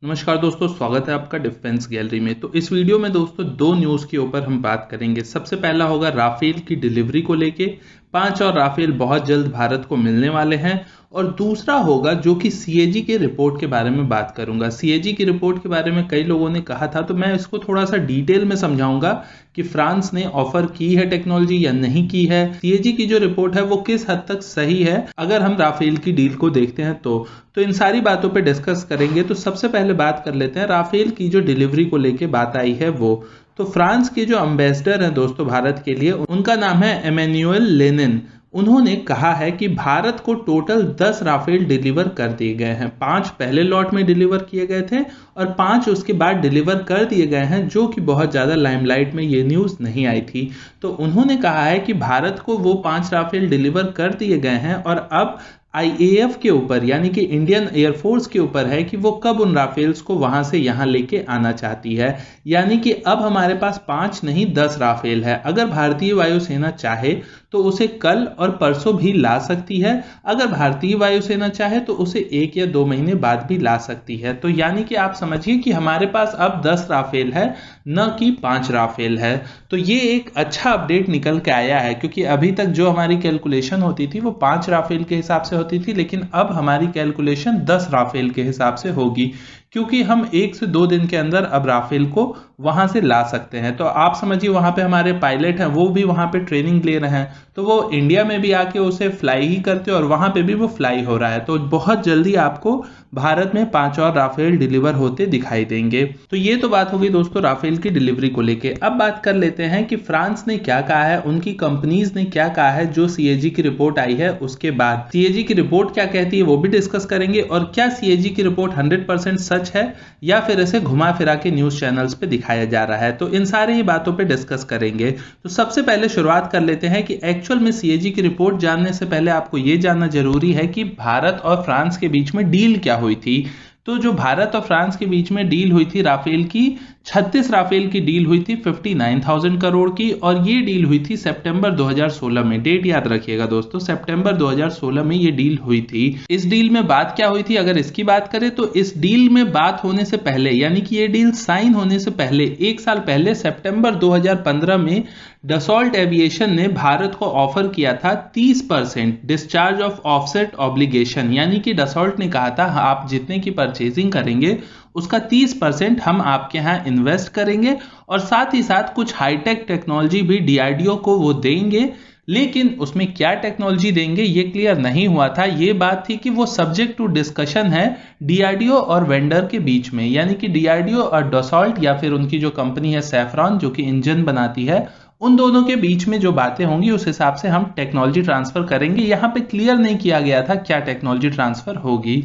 नमस्कार दोस्तों, स्वागत है आपका डिफेंस गैलरी में। तो इस वीडियो में दोस्तों दो न्यूज़ के ऊपर हम बात करेंगे। सबसे पहला होगा राफेल की डिलीवरी को लेके, 5 और राफेल बहुत जल्द भारत को मिलने वाले हैं। और दूसरा होगा जो कि सीएजी के रिपोर्ट के बारे में बात करूंगा। सीएजी की रिपोर्ट के बारे में कई लोगों ने कहा था, तो मैं इसको थोड़ा सा डिटेल में समझाऊंगा कि फ्रांस ने ऑफर की है टेक्नोलॉजी या नहीं की है। सीएजी की जो रिपोर्ट है वो किस हद तक सही है अगर हम राफेल की डील को देखते हैं तो इन सारी बातों पे डिस्कस करेंगे। तो सबसे पहले बात कर लेते हैं राफेल की जो डिलीवरी को लेके बात आई है वो। तो फ्रांस के जो एम्बेसडर हैं दोस्तों भारत के लिए, उनका नाम है एमेन्युअल लेनिन। उन्होंने कहा है कि भारत को टोटल 10 राफेल डिलीवर कर दिए गए हैं। 5 पहले लॉट में डिलीवर किए गए थे और 5 उसके बाद डिलीवर कर दिए गए हैं, जो कि बहुत ज़्यादा लाइमलाइट में ये न्यूज़ नहीं आई थी। तो उन्होंने कहा है कि भारत को वो 5 राफेल डिलीवर कर दिए गए हैं और अब आईएएफ के ऊपर यानी कि इंडियन एयरफोर्स के ऊपर है कि वो कब उन राफेल्स को वहां से यहां लेके आना चाहती है। यानी कि अब हमारे पास 5 नहीं 10 राफेल है। अगर भारतीय वायुसेना चाहे तो उसे कल और परसों भी ला सकती है। अगर भारतीय वायुसेना चाहे तो उसे 1 या 2 महीने बाद भी ला सकती है। तो यानी कि आप समझिए कि हमारे पास अब 10 राफेल है, न कि 5 राफेल है। तो ये एक अच्छा अपडेट निकल के आया है, क्योंकि अभी तक जो हमारी कैलकुलेशन होती थी वो 5 राफेल के हिसाब से होती थी, लेकिन अब हमारी कैलकुलेशन 10 राफेल के हिसाब से होगी, क्योंकि हम 1 से 2 दिन के अंदर अब राफेल को वहां से ला सकते हैं। तो आप समझिए वहां पे हमारे पायलट हैं, वो भी वहां पे ट्रेनिंग ले रहे हैं, तो वो इंडिया में भी आके उसे फ्लाई ही करते और वहां पे भी वो फ्लाई हो रहा है। तो बहुत जल्दी आपको भारत में 5 और राफेल डिलीवर होते दिखाई देंगे। तो ये तो बात होगी दोस्तों राफेल की डिलीवरी को लेके। अब बात कर लेते हैं कि फ्रांस ने क्या कहा है, उनकी कंपनीज ने क्या कहा है जो सीएजी की रिपोर्ट आई है उसके बाद। सीएजी की रिपोर्ट क्या कहती है वो भी डिस्कस करेंगे, और क्या सीएजी की रिपोर्ट 100% सच है या फिर इसे घुमा फिरा के न्यूज चैनल्स पे दिखाया जा रहा है। तो इन सारी ही बातों पे डिस्कस करेंगे। तो सबसे पहले शुरुआत कर लेते हैं कि एक्चुअल में सीएजी की रिपोर्ट जानने से पहले आपको यह जानना जरूरी है कि भारत और फ्रांस के बीच में डील क्या हुई थी। तो जो भारत और फ्रांस के बीच में डील हुई थी राफेल की, 36 राफेल की डील हुई थी 59,000 करोड़ की, और ये डील हुई थी सितंबर 2016 में। डेट याद रखिएगा दोस्तों, सितंबर 2016 में ये डील हुई थी। इस डील में बात क्या हुई थी अगर इसकी बात करें तो इस डील में बात होने से पहले यानी कि ये डील साइन होने से पहले 1 साल पहले सितंबर 2015 में डसॉल्ट एविएशन ने भारत को ऑफर किया था 30% डिस्चार्ज ऑफ ऑफसेट ऑब्लिगेशन। यानी कि डसॉल्ट ने कहा था आप जितने की परचेजिंग करेंगे उसका 30% हम आपके यहाँ इन्वेस्ट करेंगे, और साथ ही साथ कुछ हाईटेक टेक्नोलॉजी भी डीआरडीओ को वो देंगे। लेकिन उसमें क्या टेक्नोलॉजी देंगे ये क्लियर नहीं हुआ था। ये बात थी कि वो सब्जेक्ट टू डिस्कशन है डीआरडीओ और वेंडर के बीच में, यानी कि डीआरडीओ और डसॉल्ट या फिर उनकी जो कंपनी है सैफ्रॉन जो कि इंजन बनाती है, उन दोनों के बीच में जो बातें होंगी उस हिसाब से हम टेक्नोलॉजी ट्रांसफर करेंगे। यहाँ पे क्लियर नहीं किया गया था क्या टेक्नोलॉजी ट्रांसफर होगी।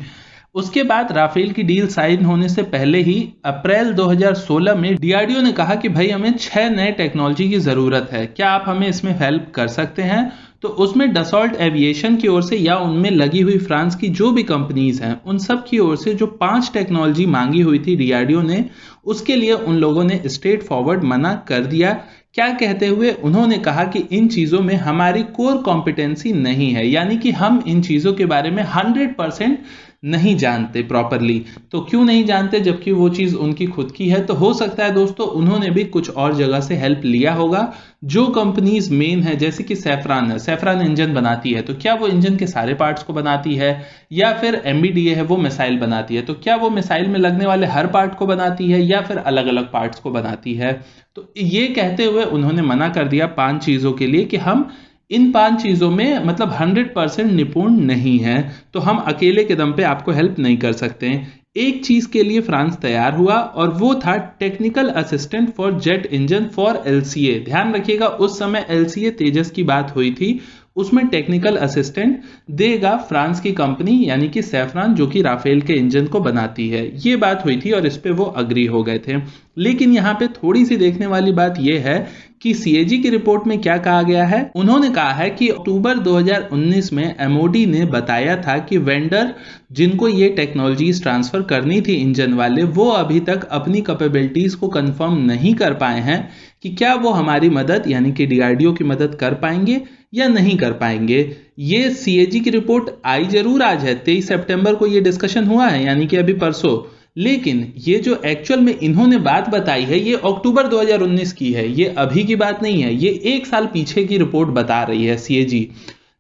उसके बाद राफेल की डील साइन होने से पहले ही अप्रैल 2016 में डीआरडीओ ने कहा कि भाई हमें 6 नए टेक्नोलॉजी की जरूरत है, क्या आप हमें इसमें हेल्प कर सकते हैं। तो उसमें डसॉल्ट एविएशन की ओर से या उनमें लगी हुई फ्रांस की जो भी कंपनीज हैं उन सब की ओर से जो 5 टेक्नोलॉजी मांगी हुई थी डीआरडीओ ने, उसके लिए उन लोगों ने स्ट्रेट फॉरवर्ड मना कर दिया। क्या कहते हुए उन्होंने कहा कि इन चीजों में हमारी कोर कॉम्पिटेंसी नहीं है, यानी कि हम इन चीजों के बारे में 100% नहीं जानते प्रॉपरली। तो क्यों नहीं जानते जबकि वो चीज उनकी खुद की है। तो हो सकता है दोस्तों उन्होंने भी कुछ और जगह से हेल्प लिया होगा। जो कंपनीज मेन है जैसे कि सैफ्रॉन है, सैफ्रॉन इंजन बनाती है, तो क्या वो इंजन के सारे पार्ट्स को बनाती है, या फिर एमबीडीए है वो मिसाइल बनाती है, तो क्या वो मिसाइल में लगने वाले हर पार्ट को बनाती है या फिर अलग अलग पार्ट्स को बनाती है। तो ये कहते हुए उन्होंने मना कर दिया 5 चीजों के लिए कि हम इन 5 चीजों में मतलब 100% निपुण नहीं है, तो हम अकेले के दम पे आपको हेल्प नहीं कर सकते हैं। एक चीज के लिए फ्रांस तैयार हुआ और वो था technical assistant for jet engine for LCA. ध्यान रखिएगा उस समय एलसीए तेजस की बात हुई थी, उसमें टेक्निकल असिस्टेंट देगा फ्रांस की कंपनी यानी कि सैफ्रॉन जो कि राफेल के इंजन को बनाती है। ये बात हुई थी और इस पे वो अग्री हो गए थे। लेकिन यहाँ पे थोड़ी सी देखने वाली बात यह है कि सीएजी की रिपोर्ट में क्या कहा गया है। उन्होंने कहा है कि अक्टूबर 2019 में एमओडी ने बताया था कि वेंडर जिनको ये टेक्नोलॉजीज ट्रांसफर करनी थी इंजन वाले, वो अभी तक अपनी कैपेबिलिटीज को कंफर्म नहीं कर पाए हैं कि क्या वो हमारी मदद यानी कि डीआरडीओ की मदद कर पाएंगे या नहीं कर पाएंगे। ये सीएजी की रिपोर्ट आई जरूर आज है, 23 सितंबर को ये डिस्कशन हुआ है यानी कि अभी परसों, लेकिन ये जो एक्चुअल में इन्होंने बात बताई है ये अक्टूबर 2019 की है, ये अभी की बात नहीं है, ये 1 साल पीछे की रिपोर्ट बता रही है सीएजी।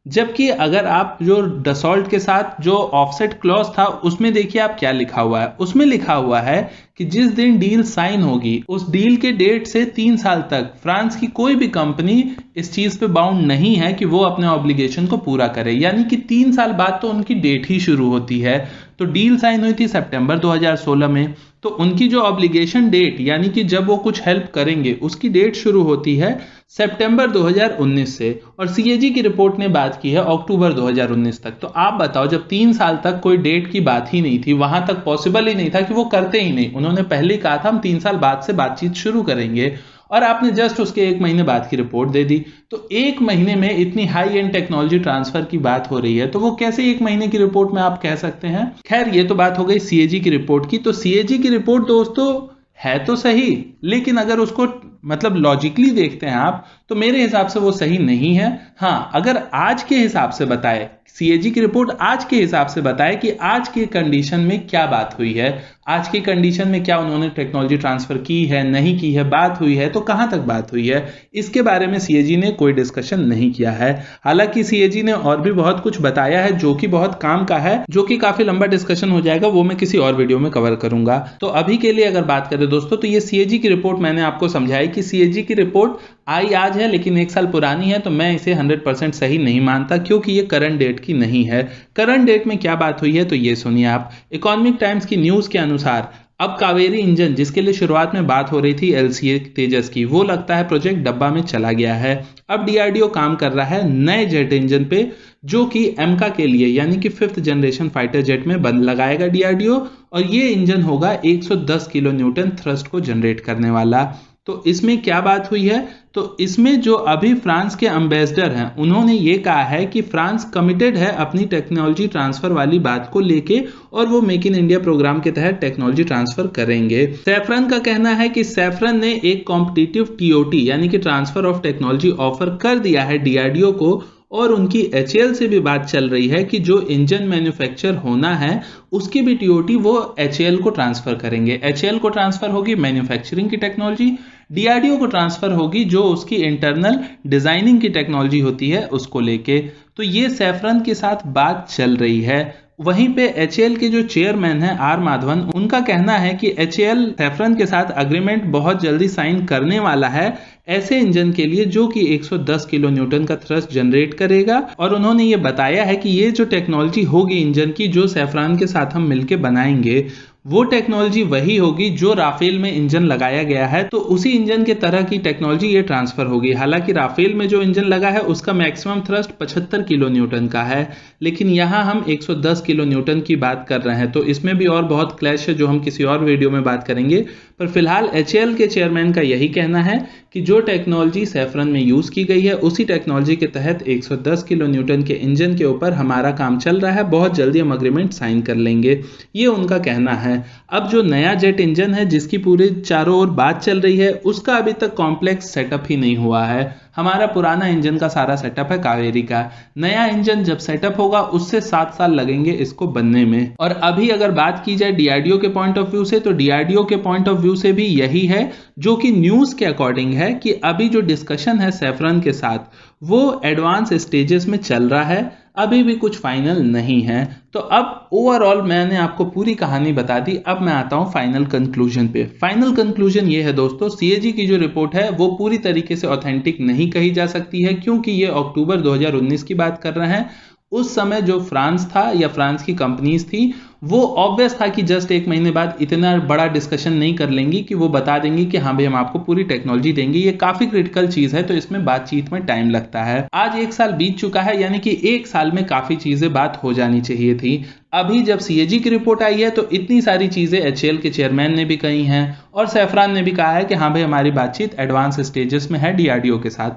जबकि अगर आप जो डसॉल्ट के साथ जो ऑफसेट क्लॉज था उसमें देखिए आप क्या लिखा हुआ है, उसमें लिखा हुआ है कि जिस दिन डील साइन होगी उस डील के डेट से 3 साल तक फ्रांस की कोई भी कंपनी इस चीज पे बाउंड नहीं है कि वो अपने ऑब्लिगेशन को पूरा करे, यानी कि 3 साल बाद तो उनकी डेट ही शुरू होती है। तो डील साइन हुई थी सितंबर 2016 में, तो उनकी जो ऑब्लिगेशन डेट यानी कि जब वो कुछ हेल्प करेंगे उसकी डेट शुरू होती है सितंबर 2019 से, और सीएजी की रिपोर्ट ने बात की है अक्टूबर 2019 तक। तो आप बताओ, जब 3 साल तक कोई डेट की बात ही नहीं थी, वहां तक पॉसिबल ही नहीं था कि वो करते ही नहीं, उन्होंने पहले ही कहा था हम 3 साल बाद से बातचीत शुरू करेंगे, और आपने जस्ट उसके 1 महीने बाद की रिपोर्ट दे दी। तो 1 महीने में इतनी हाई एंड टेक्नोलॉजी ट्रांसफर की बात हो रही है, तो वो कैसे 1 महीने की रिपोर्ट में आप कह सकते हैं। खैर, ये तो बात हो गई सीएजी की रिपोर्ट की। तो सीएजी की रिपोर्ट दोस्तों है तो सही, लेकिन अगर उसको मतलब लॉजिकली देखते हैं आप, तो मेरे हिसाब से वो सही नहीं है। हाँ, अगर आज के हिसाब से बताए, सीएजी की रिपोर्ट आज के हिसाब से बताए कि आज के कंडीशन में क्या बात हुई है, आज की कंडीशन में क्या उन्होंने टेक्नोलॉजी ट्रांसफर की है, नहीं की है, बात हुई है तो कहां तक बात हुई है, इसके बारे में सीएजी ने कोई डिस्कशन नहीं किया है। हालांकि सीएजी ने और भी बहुत कुछ बताया है जो कि बहुत काम का है, जो कि काफी लंबा डिस्कशन हो जाएगा, वो मैं किसी और वीडियो में कवर करूंगा। तो अभी के लिए अगर बात करें दोस्तों, तो ये सीएजी की रिपोर्ट मैंने आपको समझाई कि सीएजी की रिपोर्ट आई आज है लेकिन 1 साल पुरानी है, तो मैं इसे 100% सही नहीं मानता, क्योंकि ये करंट डेट की नहीं है। करंट डेट में क्या बात हुई है तो ये सुनिए आप। इकोनॉमिक टाइम्स की न्यूज के अनुसार अब कावेरी इंजन, जिसके लिए शुरुआत में बात हो रही थी एलसीए तेजस की, वो लगता है प्रोजेक्ट डब्बा में चला गया है। अब डीआरडीओ काम कर रहा है नए जेट इंजन पे, जो कि एमका के लिए यानी कि 5th जनरेशन फाइटर जेट में बंद लगाएगा डीआरडीओ, और ये इंजन होगा 110 किलो न्यूटन थ्रस्ट को जनरेट करने वाला। तो इसमें क्या बात हुई है, तो इसमें जो अभी फ्रांस के एम्बेसडर हैं उन्होंने ये कहा है कि फ्रांस कमिटेड है अपनी टेक्नोलॉजी ट्रांसफर वाली बात को लेके, और वो मेक इन इंडिया प्रोग्राम के तहत टेक्नोलॉजी ट्रांसफर करेंगे। सैफरन का कहना है कि सैफरन ने एक कॉम्पिटिटिव टीओटी यानी कि ट्रांसफर ऑफ टेक्नोलॉजी ऑफर कर दिया है डीआरडीओ को, और उनकी एचएएल से भी बात चल रही है कि जो इंजन मैन्युफैक्चर होना है उसकी भी टीओटी वो एचएएल को ट्रांसफर करेंगे। एचएएल को ट्रांसफर होगी मैन्युफैक्चरिंग की टेक्नोलॉजी, डीआरडीओ को ट्रांसफर होगी जो उसकी इंटरनल डिजाइनिंग की टेक्नोलॉजी होती है उसको लेके। तो ये सैफरन के साथ बात चल रही है। वहीं पे एचएएल के जो चेयरमैन हैं आर माधवन, उनका कहना है कि एचएएल सैफरन के साथ अग्रीमेंट बहुत जल्दी साइन करने वाला है ऐसे इंजन के लिए जो कि 110 किलो न्यूटन का थ्रस्ट जनरेट करेगा, और उन्होंने ये बताया है कि ये जो टेक्नोलॉजी होगी इंजन की जो सैफरन के साथ हम मिलके बनाएंगे, वो टेक्नोलॉजी वही होगी जो राफेल में इंजन लगाया गया है, तो उसी इंजन के तरह की टेक्नोलॉजी ये ट्रांसफर होगी। हालांकि राफेल में जो इंजन लगा है उसका मैक्सिमम थ्रस्ट 75 किलो न्यूटन का है, लेकिन यहाँ हम 110 किलो न्यूटन की बात कर रहे हैं, तो इसमें भी और बहुत क्लैश है जो हम किसी और वीडियो में बात करेंगे। पर फिलहाल एचएएल के चेयरमैन का यही कहना है कि जो टेक्नोलॉजी सैफरन में यूज की गई है उसी टेक्नोलॉजी के तहत 110 किलो न्यूटन के इंजन के ऊपर हमारा काम चल रहा है, बहुत जल्दी हम अग्रीमेंट साइन कर लेंगे, ये उनका कहना है। अब जो नया जेट इंजन है जिसकी पूरी चारों ओर बात चल रही है, उसका अभी तक कॉम्प्लेक्स सेटअप ही नहीं हुआ है। हमारा पुराना इंजन का सारा सेटअप है कावेरी का, नया इंजन जब सेटअप होगा उससे 7 साल लगेंगे इसको बनने में। और अभी अगर बात की जाए डीआरडीओ के पॉइंट ऑफ व्यू से, तो डीआरडीओ के पॉइंट ऑफ व्यू से भी यही है जो कि न्यूज के अकॉर्डिंग है कि अभी जो डिस्कशन है सैफरन के साथ वो एडवांस स्टेजेस में चल रहा है, अभी भी कुछ फाइनल नहीं है। तो अब ओवरऑल मैंने आपको पूरी कहानी बता दी, अब मैं आता हूं फाइनल कंक्लूजन पे। फाइनल कंक्लूजन ये है दोस्तों, सीएजी की जो रिपोर्ट है वो पूरी तरीके से ऑथेंटिक नहीं कही जा सकती है, क्योंकि ये अक्टूबर 2019 की बात कर रहे हैं। उस समय जो फ्रांस था या फ्रांस की कंपनीज थी वो ऑब्वियस था कि जस्ट 1 महीने बाद इतना बड़ा डिस्कशन नहीं कर लेंगी कि वो बता देंगी कि हाँ भाई हम आपको पूरी टेक्नोलॉजी देंगे। ये काफी क्रिटिकल चीज है, तो इसमें बातचीत में टाइम लगता है। आज 1 साल बीत चुका है, यानी कि 1 साल में काफी चीजें बात हो जानी चाहिए थी। अभी जब सीएजी की रिपोर्ट आई है तो इतनी सारी चीजें एचएएल के चेयरमैन ने भी कही हैं और सैफरन ने भी कहा है कि हाँ भाई हमारी बातचीत एडवांस स्टेजेस में है डीआरडीओ के साथ,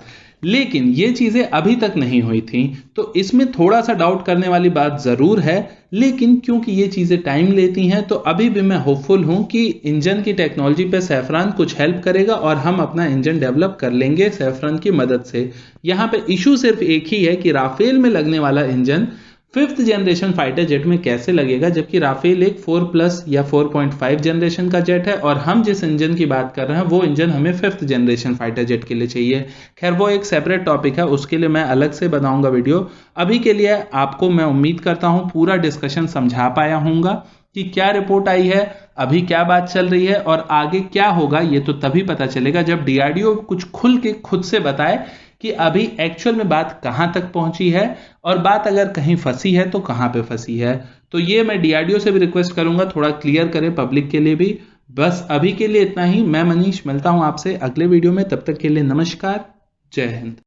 लेकिन ये चीजें अभी तक नहीं हुई थी। तो इसमें थोड़ा सा डाउट करने वाली बात जरूर है, लेकिन क्योंकि ये चीजें टाइम लेती हैं तो अभी भी मैं होपफुल हूं कि इंजन की टेक्नोलॉजी पे सैफरन कुछ हेल्प करेगा और हम अपना इंजन डेवलप कर लेंगे सैफरन की मदद से। यहाँ पे इशू सिर्फ एक ही है कि राफेल में लगने वाला engine 5th generation fighter jet में कैसे लगेगा, जबकि राफेल एक 4+ या 4.5 जनरेशन का जेट है और हम जिस इंजन की बात कर रहे हैं वो इंजन हमें 5th जनरेशन फाइटर जेट के लिए चाहिए। खैर वो एक सेपरेट टॉपिक है, उसके लिए मैं अलग से बनाऊंगा वीडियो। अभी के लिए आपको मैं उम्मीद करता हूं पूरा डिस्कशन समझा पाया हूंगा कि क्या रिपोर्ट आई है, अभी क्या बात चल रही है और आगे क्या होगा। ये तो तभी पता चलेगा जब डीआरडीओ कुछ खुल के खुद से बताए कि अभी एक्चुअल में बात कहां तक पहुंची है और बात अगर कहीं फंसी है तो कहां पे फंसी है। तो ये मैं डीआरडीओ से भी रिक्वेस्ट करूंगा थोड़ा क्लियर करें पब्लिक के लिए भी। बस अभी के लिए इतना ही। मैं मनीष मिलता हूं आपसे अगले वीडियो में, तब तक के लिए नमस्कार, जय हिंद।